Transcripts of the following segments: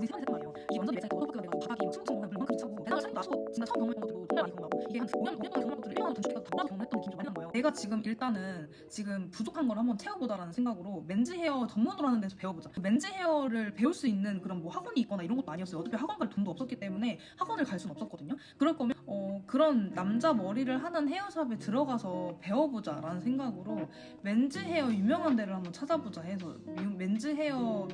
우리 생각이 들어요. 이게 완전 매장이 워터파크가 돼가지고 바닥이 막 층층 물만큼 차고 배당을 나서 진짜 처음 경험했던 것도 정말 많이 경험하고 이게 한 5년 동안 경험한 것들을 1년으로 단축해서 다 몰아서 경험했던 느낌이 좀 많이 난 거예요. 내가 지금 일단은 지금 부족한 걸 한번 채워보자라는 생각으로 맨즈 헤어 전문으로 하는 데서 배워보자. 맨즈 헤어를 배울 수 있는 그런 뭐 학원이 있거나 이런 것도 아니었어요. 어차피 학원 갈 돈도 없었기 때문에 학원을 갈 수는 없었거든요. 그럴 거면 그런 남자 머리를 하는 헤어샵에 들어가서 배워보자라는 생각으로 맨즈 헤어 유명한 데를 한번 찾아보자 해서 맨즈 헤어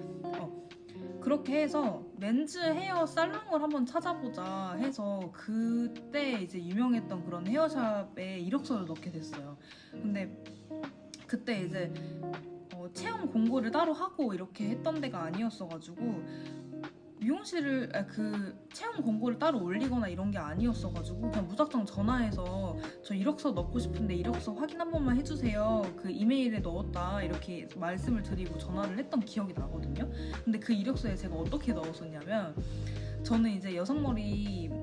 그렇게 해서 맨즈 헤어 살롱을 한번 찾아보자 해서 그때 이제 유명했던 그런 헤어샵에 이력서를 넣게 됐어요. 근데 그때 이제 체험 공고를 따로 하고 이렇게 했던 데가 아니었어가지고 미용실을 그 체험 공고를 따로 올리거나 이런 게 아니었어가지고 그냥 무작정 전화해서 저 이력서 넣고 싶은데 이력서 확인 한 번만 해주세요. 그 이메일에 넣었다 이렇게 말씀을 드리고 전화를 했던 기억이 나거든요. 근데 그 이력서에 제가 어떻게 넣었었냐면 저는 이제 여성 머리를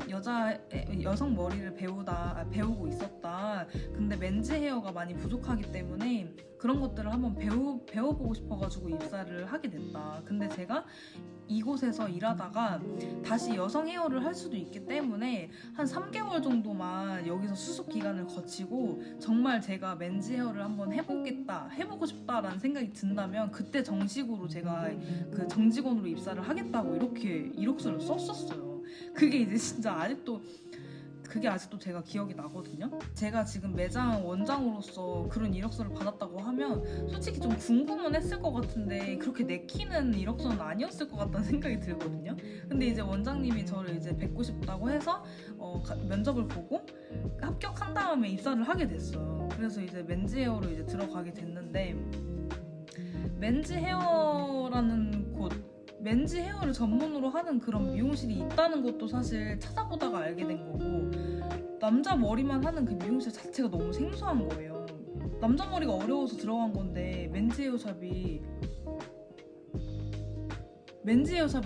배우고 있었다. 근데 맨즈 헤어가 많이 부족하기 때문에 그런 것들을 한번 배워보고 싶어가지고 입사를 하게 됐다. 근데 제가 이곳에서 일하다가 다시 여성 헤어를 할 수도 있기 때문에 한 3개월 정도만 여기서 수습 기간을 거치고 정말 제가 맨즈 헤어를 한번 해보고 싶다라는 생각이 든다면 그때 정식으로 제가 그 정직원으로 입사를 하겠다고 이렇게 이력서를 썼었어요. 그게 이제 진짜 그게 아직도 제가 기억이 나거든요. 제가 지금 매장 원장으로서 그런 이력서를 받았다고 하면 솔직히 좀 궁금은 했을 것 같은데 그렇게 내키는 이력서는 아니었을 것 같다는 생각이 들거든요. 근데 이제 원장님이 저를 이제 뵙고 싶다고 해서 면접을 보고 합격한 다음에 입사를 하게 됐어요. 그래서 이제 맨즈 헤어로 이제 들어가게 됐는데 맨즈 헤어라는 곳 맨즈 헤어를 전문으로 하는 그런 미용실이 있다는 것도 사실 찾아보다가 알게 된 거고 남자 머리만 하는 그 미용실 자체가 너무 생소한 거예요. 남자 머리가 어려워서 들어간 건데 맨즈 헤어샵이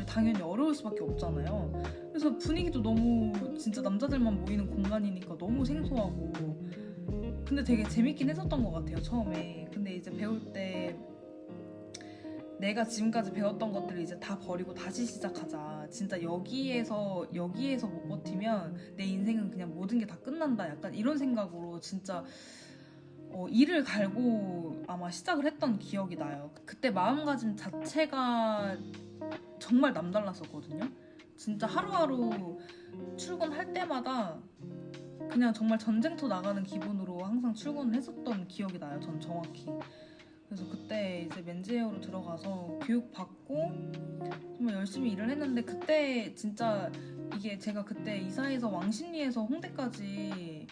당연히 어려울 수밖에 없잖아요. 그래서 분위기도 너무 진짜 남자들만 모이는 공간이니까 너무 생소하고 근데 되게 재밌긴 했었던 것 같아요 처음에. 근데 이제 배울 때 내가 지금까지 배웠던 것들을 이제 다 버리고 다시 시작하자. 진짜 여기에서 못 버티면 내 인생은 그냥 모든 게 다 끝난다. 약간 이런 생각으로 진짜 이를 갈고 아마 시작을 했던 기억이 나요. 그때 마음가짐 자체가 정말 남달랐었거든요. 진짜 하루하루 출근할 때마다 그냥 정말 전쟁터 나가는 기분으로 항상 출근을 했었던 기억이 나요. 전 정확히. 그래서 그때 이제 맨즈 헤어로 들어가서 교육받고 정말 열심히 일을 했는데 그때 진짜 이게 제가 그때 이사해서 왕십리에서 홍대까지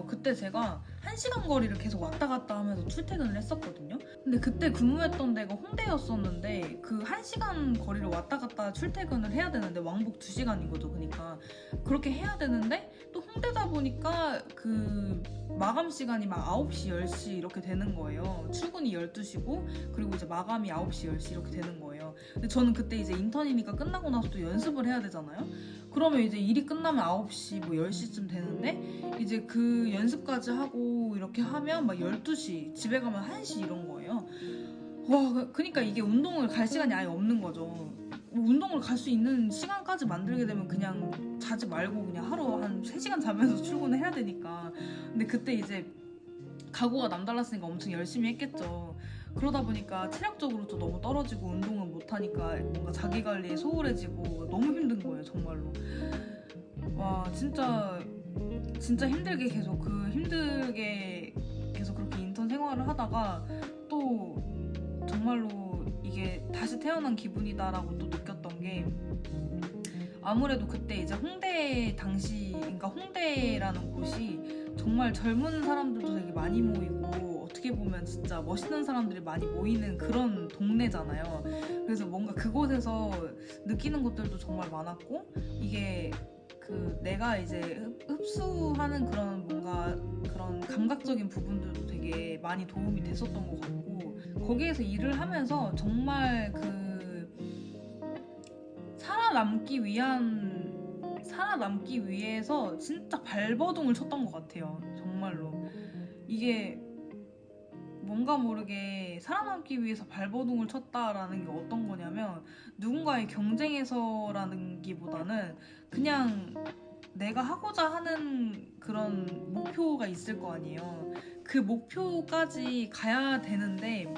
그때 제가 1시간 거리를 계속 왔다 갔다 하면서 출퇴근을 했었거든요. 근데 그때 근무했던 데가 홍대였었는데 그 1시간 거리를 왔다 갔다 출퇴근을 해야 되는데 왕복 2시간인 거죠. 그러니까 그렇게 해야 되는데 또 홍대다 보니까 그 마감 시간이 막 9시, 10시 이렇게 되는 거예요. 출근이 12시고 그리고 이제 마감이 9시, 10시 이렇게 되는 거예요. 근데 저는 그때 이제 인턴이니까 끝나고 나서 또 연습을 해야 되잖아요. 그러면 이제 일이 끝나면 9시, 뭐 10시쯤 되는데 이제 그 연습까지 하고 이렇게 하면 막 12시, 집에 가면 1시 이런 거예요. 와, 그러니까 이게 운동을 갈 시간이 아예 없는 거죠. 뭐 운동을 갈 수 있는 시간까지 만들게 되면 그냥 자지 말고 그냥 하루 한 3시간 자면서 출근을 해야 되니까. 근데 그때 이제 각오가 남달랐으니까 엄청 열심히 했겠죠. 그러다 보니까 체력적으로도 너무 떨어지고 운동을 못하니까 뭔가 자기관리에 소홀해지고 너무 힘든 거예요 정말로. 와 진짜 힘들게 계속 그렇게 인턴 생활을 하다가 또 정말로 이게 다시 태어난 기분이다라고 또 느꼈던 게 아무래도 그때 이제 그러니까 홍대라는 곳이 정말 젊은 사람들도 되게 많이 모이고 어떻게 보면 진짜 멋있는 사람들이 많이 모이는 그런 동네잖아요. 그래서 뭔가 그곳에서 느끼는 것들도 정말 많았고 이게 내가 이제 흡수하는 그런 뭔가 그런 감각적인 부분들도 되게 많이 도움이 됐었던 것 같고 거기에서 일을 하면서 정말 살아남기 위해서 진짜 발버둥을 쳤던 것 같아요. 정말로 이게 뭔가 모르게 살아남기 위해서 발버둥을 쳤다라는 게 어떤 거냐면 누군가의 경쟁에서라는 기보다는 그냥 내가 하고자 하는 그런 목표가 있을 거 아니에요. 그 목표까지 가야 되는데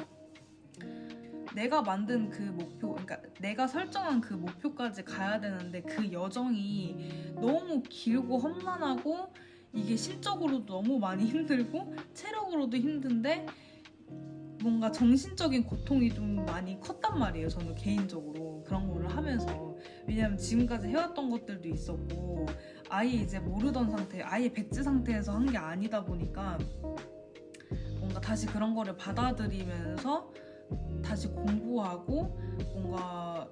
내가 만든 그 목표, 그러니까 내가 설정한 그 목표까지 가야 되는데 그 여정이 너무 길고 험난하고 이게 심적으로도 너무 많이 힘들고 체력으로도 힘든데 뭔가 정신적인 고통이 좀 많이 컸단 말이에요. 저는 개인적으로 그런 거를 하면서. 왜냐면 지금까지 해왔던 것들도 있었고 아예 이제 모르던 상태, 아예 백지 상태에서 한 게 아니다 보니까 뭔가 다시 그런 거를 받아들이면서 다시 공부하고 뭔가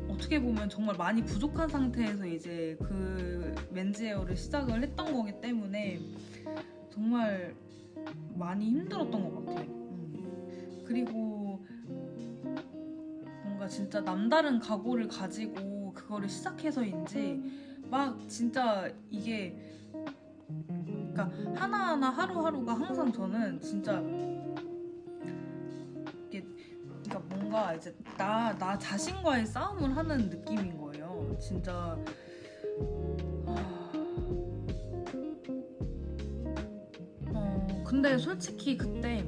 어떻게 보면 정말 많이 부족한 상태에서 이제 그 맨즈헤어를 시작을 했던 거기 때문에 정말 많이 힘들었던 것 같아요. 그리고 뭔가 진짜 남다른 각오를 가지고 그거를 시작해서인지 막 진짜 이게 그러니까 하나하나 하루하루가 항상 저는 진짜 이게 그러니까 뭔가 이제 나 자신과의 싸움을 하는 느낌인 거예요. 진짜 근데 솔직히 그때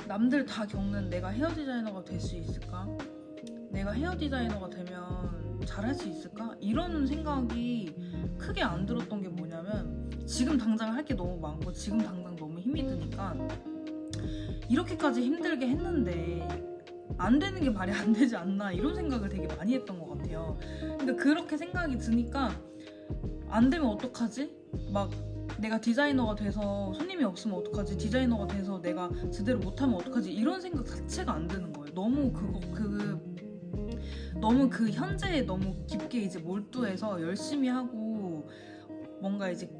남들 다 겪는 내가 헤어 디자이너가 될 수 있을까? 내가 헤어 디자이너가 되면 잘할 수 있을까? 이런 생각이 크게 안 들었던 게 뭐냐면 지금 당장 할 게 너무 많고 지금 당장 너무 힘이 드니까 이렇게까지 힘들게 했는데 안 되는 게 말이 안 되지 않나 이런 생각을 되게 많이 했던 것 같아요. 근데 그렇게 생각이 드니까 안 되면 어떡하지? 막 내가 디자이너가 돼서 손님이 없으면 어떡하지? 디자이너가 돼서 내가 제대로 못하면 어떡하지? 이런 생각 자체가 안 드는 거예요. 너무 그 현재에 너무 깊게 이제 몰두해서 열심히 하고 뭔가 이제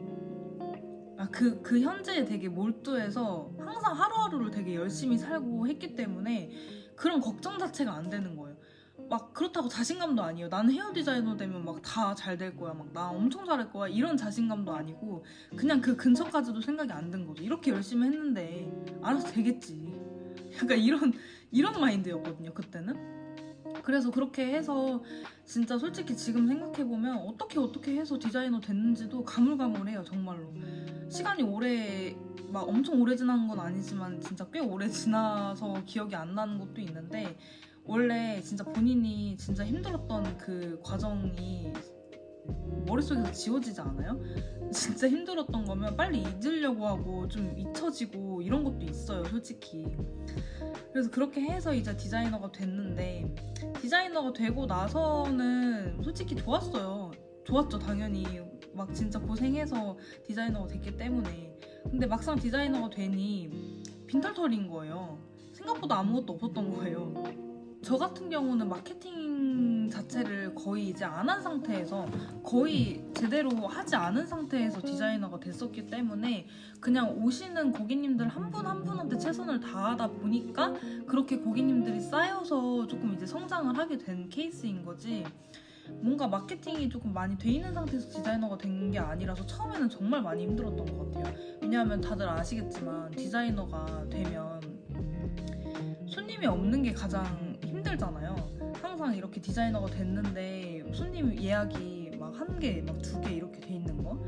그 현재에 되게 몰두해서 항상 하루하루를 되게 열심히 살고 했기 때문에 그런 걱정 자체가 안 되는 거예요. 막 그렇다고 자신감도 아니에요. 나는 헤어 디자이너 되면 막 다 잘 될 거야. 막 나 엄청 잘할 거야. 이런 자신감도 아니고 그냥 그 근처까지도 생각이 안 든 거죠. 이렇게 열심히 했는데 알아서 되겠지. 약간 이런 마인드였거든요. 그때는. 그래서 그렇게 해서 진짜 솔직히 지금 생각해보면 어떻게 해서 디자이너 됐는지도 가물가물해요. 정말로. 시간이 막 엄청 오래 지난 건 아니지만 진짜 꽤 오래 지나서 기억이 안 나는 것도 있는데 원래 진짜 본인이 진짜 힘들었던 그 과정이 머릿속에서 지워지지 않아요? 진짜 힘들었던 거면 빨리 잊으려고 하고 좀 잊혀지고 이런 것도 있어요, 솔직히. 그래서 그렇게 해서 이제 디자이너가 됐는데 디자이너가 되고 나서는 솔직히 좋았어요. 좋았죠, 당연히. 막 진짜 고생해서 디자이너가 됐기 때문에. 근데 막상 디자이너가 되니 빈털털인 거예요. 생각보다 아무것도 없었던 거예요. 저 같은 경우는 마케팅 자체를 거의 이제 안 한 상태에서 거의 제대로 하지 않은 상태에서 디자이너가 됐었기 때문에 그냥 오시는 고객님들 한 분 한 분한테 최선을 다하다 보니까 그렇게 고객님들이 쌓여서 조금 이제 성장을 하게 된 케이스인 거지 뭔가 마케팅이 조금 많이 돼 있는 상태에서 디자이너가 된 게 아니라서 처음에는 정말 많이 힘들었던 것 같아요. 왜냐하면 다들 아시겠지만 디자이너가 되면 손님이 없는 게 가장 힘들잖아요. 항상 이렇게 디자이너가 됐는데 손님 예약이 막 한 개, 막 두 개 이렇게 돼 있는 거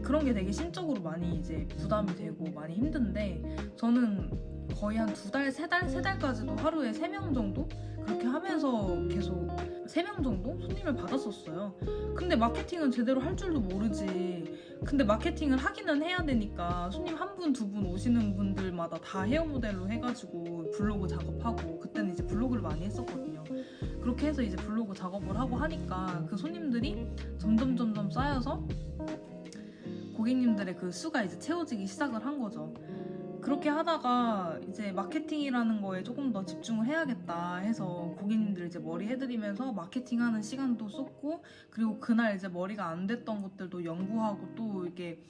그런 게 되게 심적으로 많이 이제 부담이 되고 많이 힘든데 저는 거의 한 두 달, 세 달까지도 하루에 3명 정도 그렇게 하면서 계속 3명 정도 손님을 받았었어요. 근데 마케팅은 제대로 할 줄도 모르지. 근데 마케팅을 하기는 해야 되니까 손님 한 분, 두 분 오시는 분들마다 다 헤어 모델로 해가지고 블로그 작업하고 그때는 이제 블로그를 많이 했었거든요. 그렇게 해서 이제 블로그 작업을 하고 하니까 그 손님들이 점점 쌓여서 고객님들의 그 수가 이제 채워지기 시작을 한 거죠. 그렇게 하다가 이제 마케팅이라는 거에 조금 더 집중을 해야겠다 해서 고객님들 이제 머리 해드리면서 마케팅하는 시간도 쏟고 그리고 그날 이제 머리가 안 됐던 것들도 연구하고 또 이게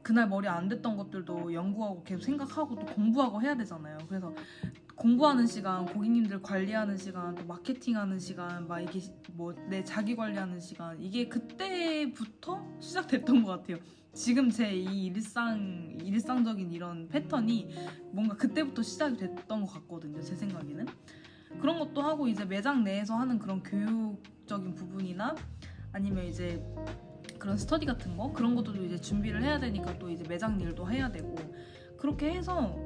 그날 머리 안 됐던 것들도 연구하고 계속 생각하고 또 공부하고 해야 되잖아요. 그래서 공부하는 시간, 고객님들 관리하는 시간, 또 마케팅하는 시간, 막 이게 뭐 내 자기 관리하는 시간 이게 그때부터 시작됐던 것 같아요. 지금 제 이 일상적인 이런 패턴이 뭔가 그때부터 시작이 됐던 것 같거든요, 제 생각에는. 그런 것도 하고 이제 매장 내에서 하는 그런 교육적인 부분이나 아니면 이제 그런 스터디 같은 거 그런 것들도 이제 준비를 해야 되니까 또 이제 매장 일도 해야 되고 그렇게 해서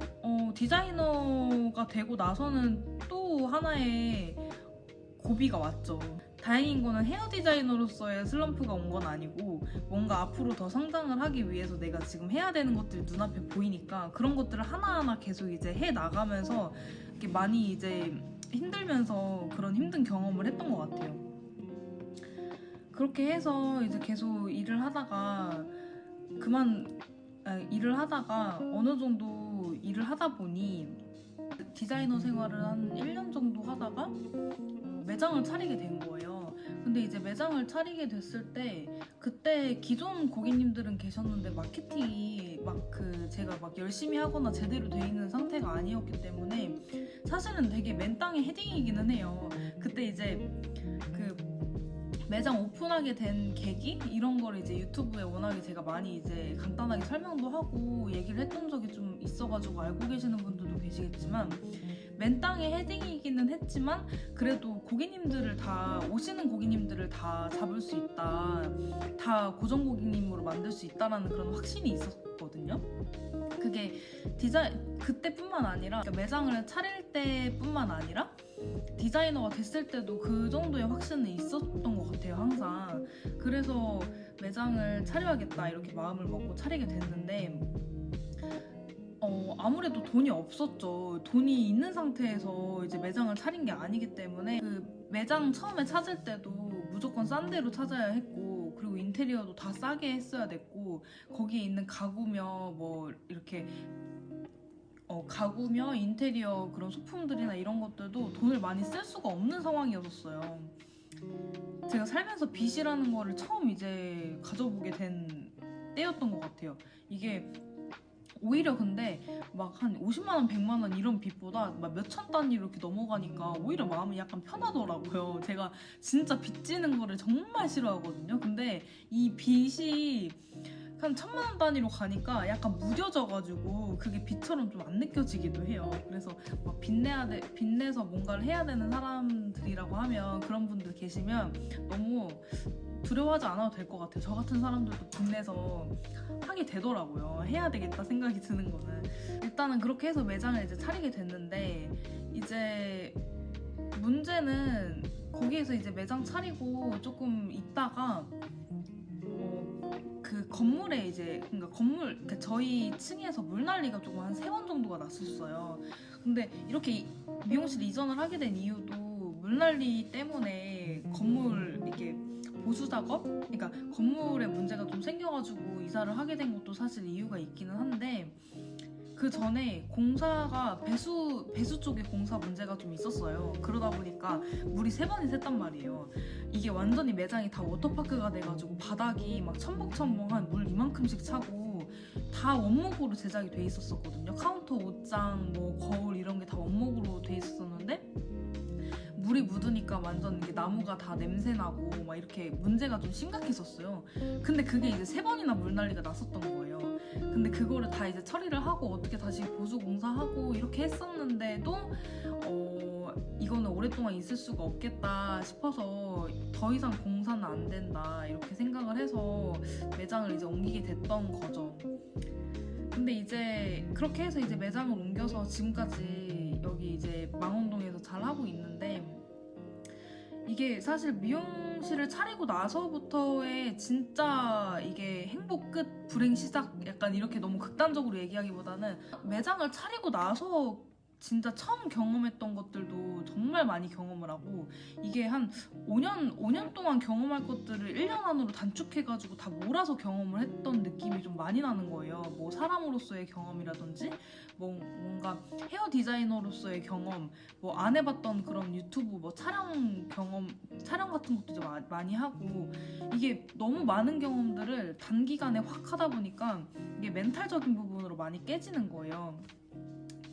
디자이너가 되고 나서는 또 하나의 고비가 왔죠. 다행인 거는 헤어 디자이너로서의 슬럼프가 온 건 아니고 뭔가 앞으로 더 성장을 하기 위해서 내가 지금 해야 되는 것들이 눈앞에 보이니까 그런 것들을 하나하나 계속 이제 해 나가면서 이렇게 많이 이제 힘들면서 그런 힘든 경험을 했던 것 같아요. 그렇게 해서 이제 계속 일을 하다가 일을 하다가 어느 정도 일을 하다 보니 디자이너 생활을 한 1년 정도 하다가 매장을 차리게 된 거예요. 근데 이제 매장을 차리게 됐을 때 그때 기존 고객님들은 계셨는데 마케팅이 제가 막 열심히 하거나 제대로 돼 있는 상태가 아니었기 때문에 사실은 되게 맨 땅에 헤딩이기는 해요. 그때 이제 그 매장 오픈하게 된 계기 이런 걸 이제 유튜브에 워낙에 제가 많이 이제 간단하게 설명도 하고 얘기를 했던 적이 좀 있어가지고 알고 계시는 분들도 계시겠지만 맨 땅에 헤딩이기는 했지만 그래도 오시는 고객님들을 다 잡을 수 있다, 다 고정 고객님으로 만들 수 있다라는 그런 확신이 있었거든요. 그게 그때뿐만 아니라 그러니까 매장을 차릴 때뿐만 아니라 디자이너가 됐을 때도 그 정도의 확신은 있었던 것 같아요, 항상. 그래서 매장을 차려야겠다 이렇게 마음을 먹고 차리게 됐는데 아무래도 돈이 없었죠. 돈이 있는 상태에서 이제 매장을 차린 게 아니기 때문에 그 매장 처음에 찾을 때도 무조건 싼 데로 찾아야 했고 그리고 인테리어도 다 싸게 했어야 됐고 거기에 있는 가구며 뭐 이렇게 가구며 인테리어 그런 소품들이나 이런 것들도 돈을 많이 쓸 수가 없는 상황이었어요. 제가 살면서 빚이라는 거를 처음 이제 가져보게 된 때였던 것 같아요. 이게 오히려 근데 막 한 50만 원, 100만 원 이런 빚보다 막 몇천 단위로 이렇게 넘어가니까 오히려 마음이 약간 편하더라고요. 제가 진짜 빚 지는 거를 정말 싫어하거든요. 근데 이 빚이 한 1,000만 원 단위로 가니까 약간 무뎌져가지고 그게 빚처럼 좀 안 느껴지기도 해요. 그래서 막 빚내서 뭔가를 해야 되는 사람들이라고 하면 그런 분들 계시면 너무 두려워하지 않아도 될 것 같아요. 저 같은 사람들도 빚내서 하게 되더라고요. 해야 되겠다 생각이 드는 거는. 일단은 그렇게 해서 매장을 이제 차리게 됐는데 이제 문제는 거기에서 이제 매장 차리고 조금 있다가 그 건물에 이제 그러니까 저희 층에서 물난리가 조금 한 3번 정도가 났었어요. 근데 이렇게 미용실 이전을 하게 된 이유도 물난리 때문에 건물 이렇게 보수 작업? 그러니까 건물에 문제가 좀 생겨가지고 이사를 하게 된 것도 사실 이유가 있기는 한데 그 전에 공사가 배수 쪽에 공사 문제가 좀 있었어요. 그러다 보니까 물이 3번이 샜단 말이에요. 이게 완전히 매장이 다 워터파크가 돼가지고 바닥이 막 첨벙첨벙한 물 이만큼씩 차고 다 원목으로 제작이 돼 있었거든요. 카운터, 옷장, 뭐 거울 이런 게 다 원목으로 돼 있었는데 물이 묻으니까 완전 이게 나무가 다 냄새나고 막 이렇게 문제가 좀 심각했었어요. 근데 그게 이제 3번이나 물난리가 났었던 거예요. 근데 그거를 다 이제 처리를 하고 어떻게 다시 보수 공사하고 이렇게 했었는데도 이거는 오랫동안 있을 수가 없겠다 싶어서 더 이상 공사는 안 된다 이렇게 생각을 해서 매장을 이제 옮기게 됐던 거죠. 근데 이제 그렇게 해서 이제 매장을 옮겨서 지금까지 여기 이제 망원동에서 잘 하고 있는데 이게 사실 미용실을 차리고 나서부터의 진짜 이게 행복 끝 불행 시작 약간 이렇게 너무 극단적으로 얘기하기보다는 매장을 차리고 나서 진짜 처음 경험했던 것들도 정말 많이 경험을 하고 이게 한 5년 동안 경험할 것들을 1년 안으로 단축해가지고 다 몰아서 경험을 했던 느낌이 좀 많이 나는 거예요. 뭐 사람으로서의 경험이라든지 뭔가 헤어 디자이너로서의 경험, 뭐 안 해봤던 그런 유튜브 뭐 촬영 같은 것도 이제 많이 하고 이게 너무 많은 경험들을 단기간에 확 하다 보니까 이게 멘탈적인 부분으로 많이 깨지는 거예요.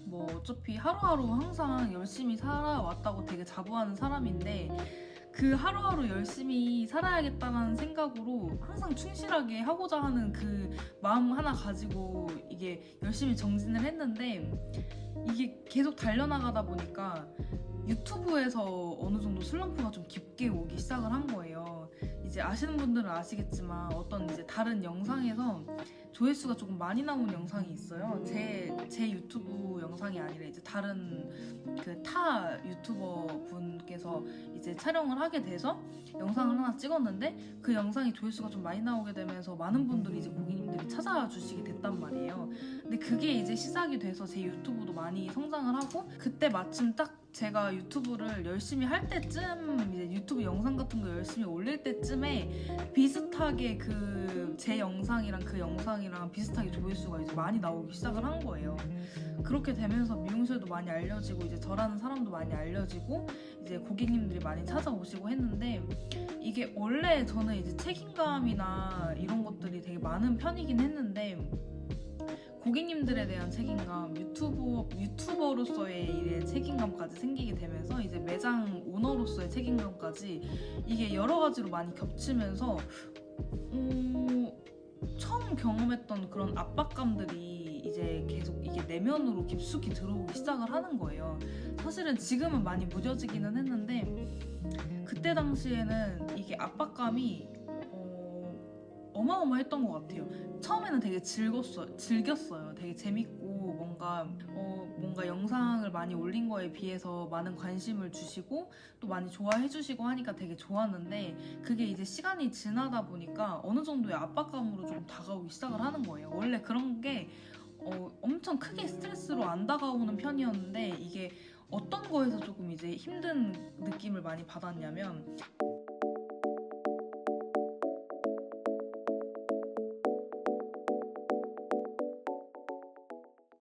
뭐 어차피 하루하루 항상 열심히 살아왔다고 되게 자부하는 사람인데 그 하루하루 열심히 살아야겠다는 생각으로 항상 충실하게 하고자 하는 그 마음 하나 가지고 이게 열심히 정진을 했는데 이게 계속 달려나가다 보니까 유튜브에서 어느 정도 슬럼프가 좀 깊게 오기 시작을 한 거예요. 이제 아시는 분들은 아시겠지만 어떤 이제 다른 영상에서 조회수가 조금 많이 나온 영상이 있어요. 제 유튜브 영상이 아니라 이제 다른 그 타 유튜버 분께서 이제 촬영을 하게 돼서 영상을 하나 찍었는데 그 영상이 조회수가 좀 많이 나오게 되면서 많은 분들이 이제 고객님들이 찾아와 주시게 됐단 말이에요. 근데 그게 이제 시작이 돼서 제 유튜브도 많이 성장을 하고 그때 마침 딱 제가 유튜브를 열심히 할 때쯤 이제 유튜브 영상 같은 거 열심히 올릴 때쯤에 비슷하게 그 제 영상이랑 그 영상이랑 비슷하게 조회수가 이제 많이 나오기 시작을 한 거예요. 그렇게 되면서 미용실도 많이 알려지고 이제 저라는 사람도 많이 알려지고 이제 고객님들이 많이 찾아오시고 했는데 이게 원래 저는 이제 책임감이나 이런 것들이 되게 많은 편이긴 했는데 고객님들에 대한 책임감, 유튜버로서의 일의 책임감까지 생기게 되면서 이제 매장 오너로서의 책임감까지 이게 여러 가지로 많이 겹치면서 처음 경험했던 그런 압박감들이 이제 계속 이게 내면으로 깊숙이 들어오기 시작을 하는 거예요. 사실은 지금은 많이 무뎌지기는 했는데 그때 당시에는 이게 압박감이 어마어마했던 것 같아요. 처음에는 되게 즐겼어요. 되게 재밌고 뭔가 영상을 많이 올린 거에 비해서 많은 관심을 주시고 또 많이 좋아해 주시고 하니까 되게 좋았는데 그게 이제 시간이 지나다 보니까 어느 정도의 압박감으로 조금 다가오기 시작을 하는 거예요. 원래 그런 게 엄청 크게 스트레스로 안 다가오는 편이었는데 이게 어떤 거에서 조금 이제 힘든 느낌을 많이 받았냐면